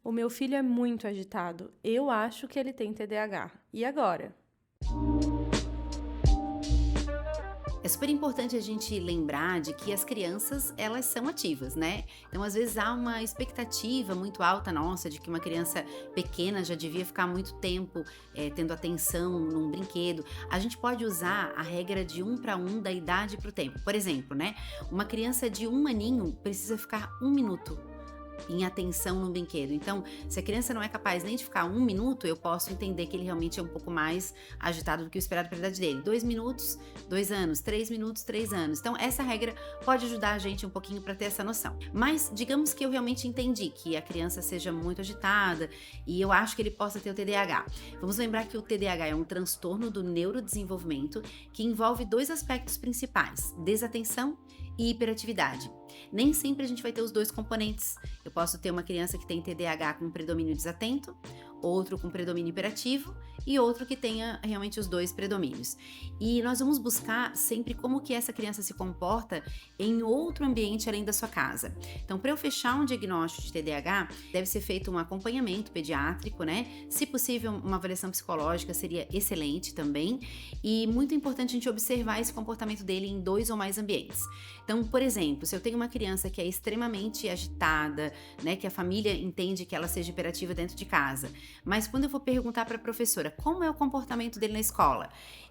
O meu filho é muito agitado. Eu acho que ele tem TDAH. E agora? É super importante a gente lembrar de que as crianças, elas são ativas, né? Então, às vezes, há uma expectativa muito alta nossa de que uma criança pequena já devia ficar muito tempo tendo atenção num brinquedo. A gente pode usar a regra de 1 para 1 da idade para o tempo. Por exemplo, né? Uma criança de 1 aninho precisa ficar 1 minuto em atenção no brinquedo. Então, se a criança não é capaz nem de ficar 1 minuto, eu posso entender que ele realmente é um pouco mais agitado do que o esperado para a idade dele. 2 minutos, 2 anos, 3 minutos, 3 anos. Então, essa regra pode ajudar a gente um pouquinho para ter essa noção. Mas, digamos que eu realmente entendi que a criança seja muito agitada e eu acho que ele possa ter o TDAH. Vamos lembrar que o TDAH é um transtorno do neurodesenvolvimento que envolve dois aspectos principais: desatenção e hiperatividade. Nem sempre a gente vai ter os dois componentes. Eu posso ter uma criança que tem TDAH com predomínio desatento, outro com predomínio hiperativo e outro que tenha realmente os dois predomínios. E nós vamos buscar sempre como que essa criança se comporta em outro ambiente além da sua casa. Então, para eu fechar um diagnóstico de TDAH, deve ser feito um acompanhamento pediátrico, né? Se possível, uma avaliação psicológica seria excelente também. E muito importante a gente observar esse comportamento dele em 2 ou mais ambientes. Então, por exemplo, se eu tenho uma criança que é extremamente agitada, né, que a família entende que ela seja hiperativa dentro de casa, mas quando eu vou perguntar para a professora como é o comportamento dele na escola,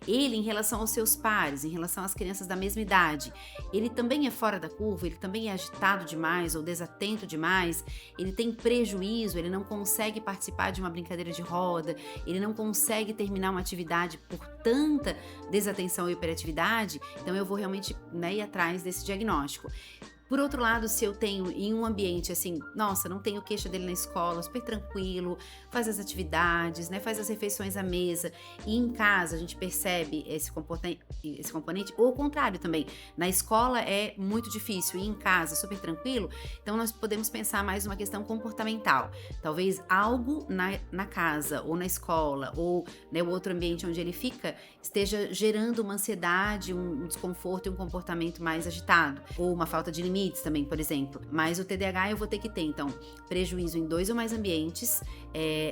ele em relação aos seus pares, em relação às crianças da mesma idade, ele também é fora da curva, ele também é agitado demais ou desatento demais, ele tem prejuízo, ele não consegue participar de uma brincadeira de roda, ele não consegue terminar uma atividade por tanta desatenção ou hiperatividade, então eu vou realmente, né, ir atrás desse diagnóstico. Por outro lado, se eu tenho em um ambiente assim, nossa, não tenho queixa dele na escola, super tranquilo, faz as atividades, né, faz as refeições à mesa, e em casa a gente percebe esse componente, ou o contrário também, na escola é muito difícil e em casa super tranquilo, então nós podemos pensar mais numa questão comportamental. Talvez algo na casa, ou na escola, ou, né, o outro ambiente onde ele fica, esteja gerando uma ansiedade, um desconforto e um comportamento mais agitado, ou uma falta de limites também, por exemplo. Mas o TDAH eu vou ter que ter, então, prejuízo em 2 ou mais ambientes,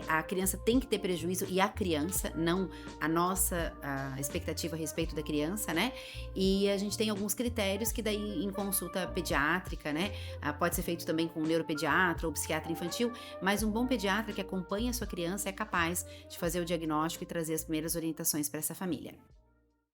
a criança tem que ter prejuízo, e a criança, não a expectativa a respeito da criança, né? E a gente tem alguns critérios que daí em consulta pediátrica, né? Pode ser feito também com um neuropediatra ou psiquiatra infantil, mas um bom pediatra que acompanha a sua criança é capaz de fazer o diagnóstico e trazer as primeiras orientações para essa família.